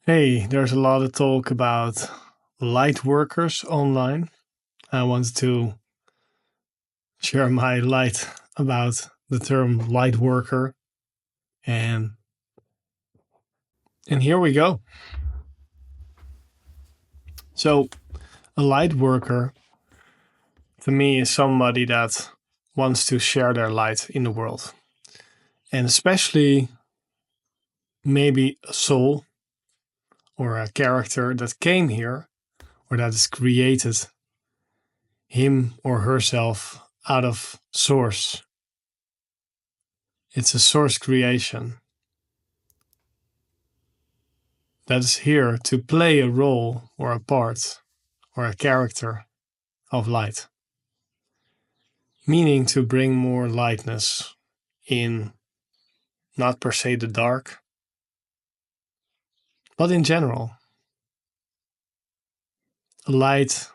Hey, there's a lot of talk about light workers online. I wanted to share my light about the term light worker, and here we go. So, a light worker to me is somebody that wants to share their light in the world. And especially maybe a soul or a character that came here or that is created him or herself out of source. It's a source creation that is here to play a role or a part or a character of light, meaning to bring more lightness in not per se the dark, but in general. Light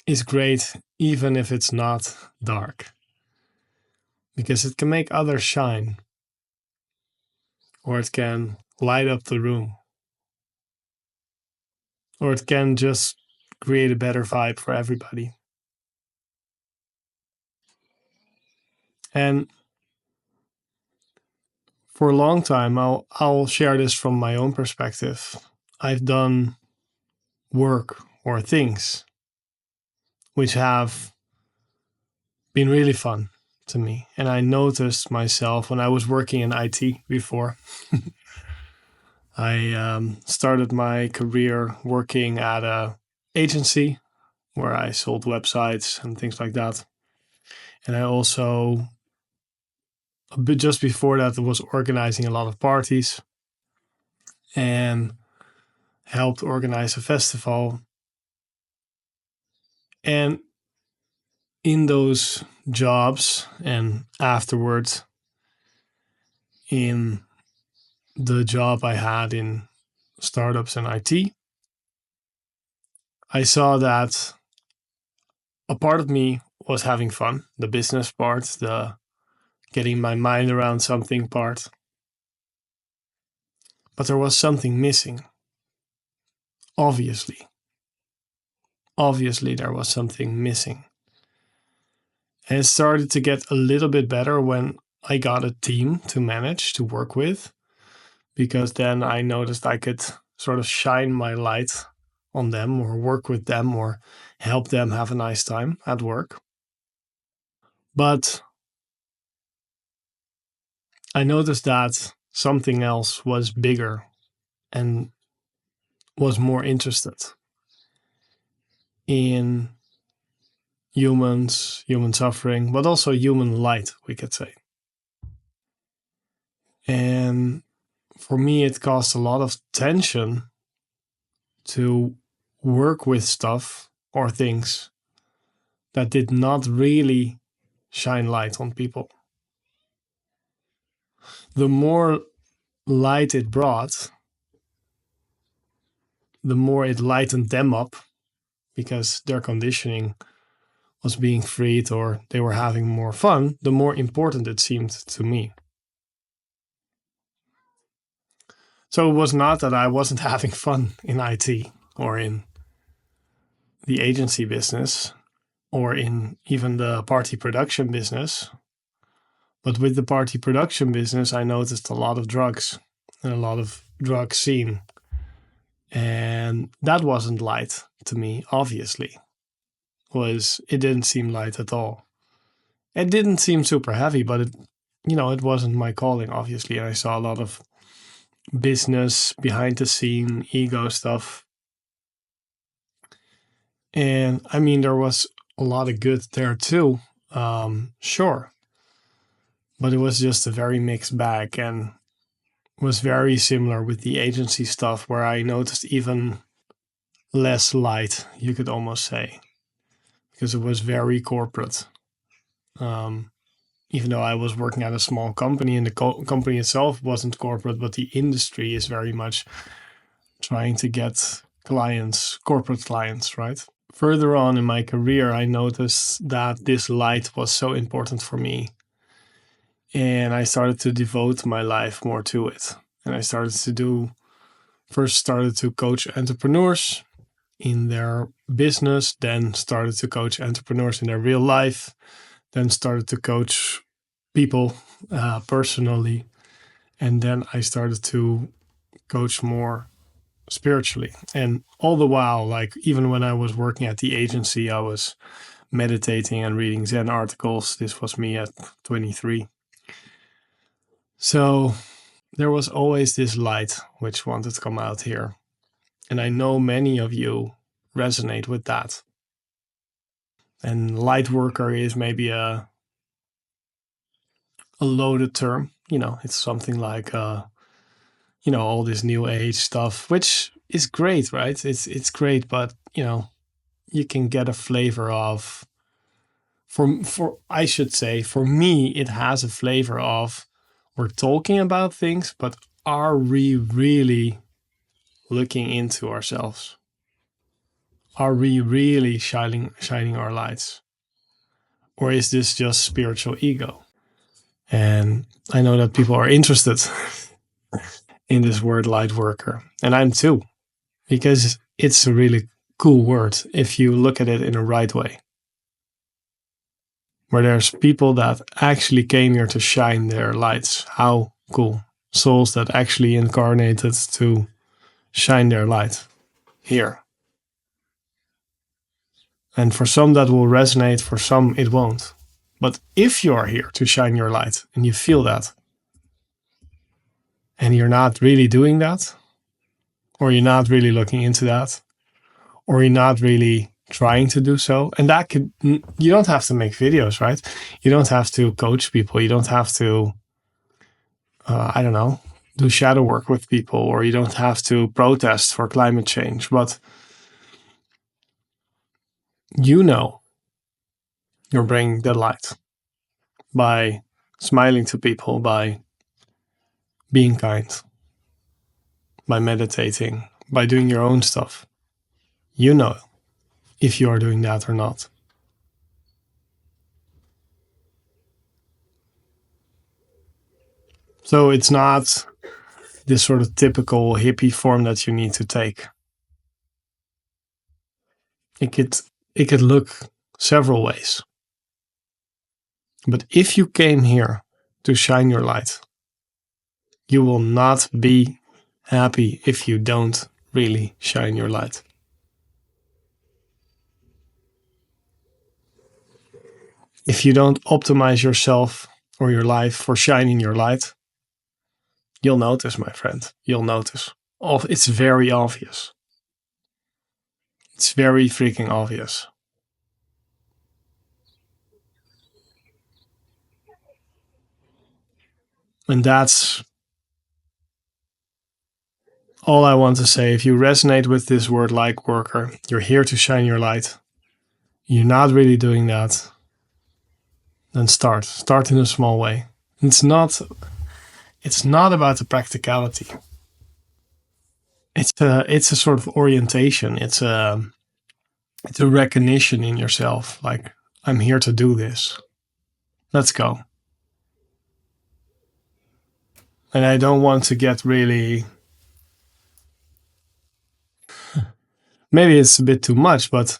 is great even if it's not dark, because it can make others shine, or it can light up the room, or it can just create a better vibe for everybody. And for a long time, I'll share this from my own perspective. I've done work or things which have been really fun to me. And I noticed myself when I was working in IT before. I started my career working at a agency where I sold websites and things like that. And I also, a bit just before that, was organizing a lot of parties and helped organize a festival. And in those jobs and afterwards, in the job I had in startups and IT, I saw that a part of me was having fun, the business part, the getting my mind around something part. But there was something missing. Obviously, there was something missing. And it started to get a little bit better when I got a team to manage, to work with, because then I noticed I could sort of shine my light on them or work with them or help them have a nice time at work. But I noticed that something else was bigger and was more interested in humans, human suffering, but also human light, we could say. And for me, it caused a lot of tension to work with stuff or things that did not really shine light on people. The more light it brought, the more it lightened them up because their conditioning was being freed or they were having more fun, the more important it seemed to me. So it was not that I wasn't having fun in IT or in the agency business or in even the party production business. But with the party production business, I noticed a lot of drugs and a lot of drug scene. And that wasn't light to me, obviously. It didn't seem light at all. It didn't seem super heavy, but it wasn't my calling, obviously. I saw a lot of business, behind the scene, ego stuff. And I mean, there was a lot of good there too, sure. But it was just a very mixed bag and was very similar with the agency stuff where I noticed even less light, you could almost say, because it was very corporate. Even though I was working at a small company and the company itself wasn't corporate, but the industry is very much trying to get clients, corporate clients, right? Further on in my career, I noticed that this light was so important for me. And I started to devote my life more to it. And I started to do first started to coach entrepreneurs in their business, then started to coach entrepreneurs in their real life, then started to coach people personally, and then I started to coach more spiritually. And all the while, like even when I was working at the agency, I was meditating and reading Zen articles. This was me at 23. So there was always this light which wanted to come out here. And I know many of you resonate with that. And light worker is maybe a loaded term. It's something like all this new age stuff, which is great, right? It's great, but you can get a flavor of, I should say, for me, it has a flavor of, we're talking about things, but are we really looking into ourselves? Are we really shining our lights? Or is this just spiritual ego? And I know that people are interested in this word light worker. And I'm too, because it's a really cool word if you look at it in a right way. Where there's people that actually came here to shine their lights. How cool. Souls that actually incarnated to shine their light here. And for some that will resonate, for some it won't. But if you are here to shine your light and you feel that, and you're not really doing that, or you're not really looking into that, or you're not really trying to do so, and you don't have to make videos, right? You don't have to coach people. You don't have to, do shadow work with people, or you don't have to protest for climate change. But you're bringing the light by smiling to people, by being kind, by meditating, by doing your own stuff. If you are doing that or not. So it's not this sort of typical hippie form that you need to take. It could look several ways. But if you came here to shine your light, you will not be happy if you don't really shine your light. If you don't optimize yourself or your life for shining your light, you'll notice, my friend. You'll notice. It's very obvious. It's very freaking obvious. And that's all I want to say. If you resonate with this word light worker, you're here to shine your light. You're not really doing that. Then start in a small way. It's not about the practicality. It's a sort of orientation. It's a recognition in yourself. Like, I'm here to do this. Let's go. And I don't want to get really, maybe it's a bit too much, but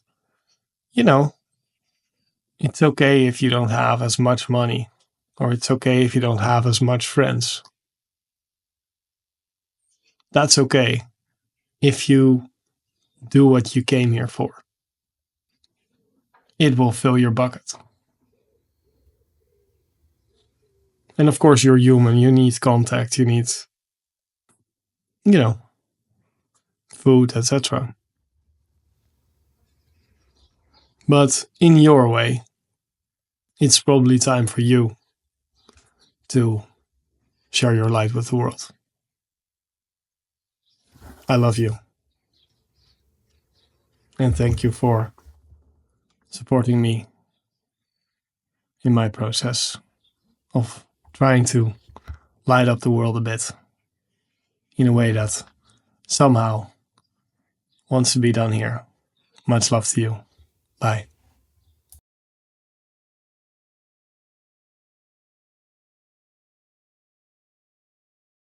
it's okay if you don't have as much money, or it's okay if you don't have as much friends. That's okay if you do what you came here for. It will fill your bucket. And of course, you're human. You need contact. You need, food, etc. But in your way, it's probably time for you to share your light with the world. I love you. And thank you for supporting me in my process of trying to light up the world a bit in a way that somehow wants to be done here. Much love to you. Bye.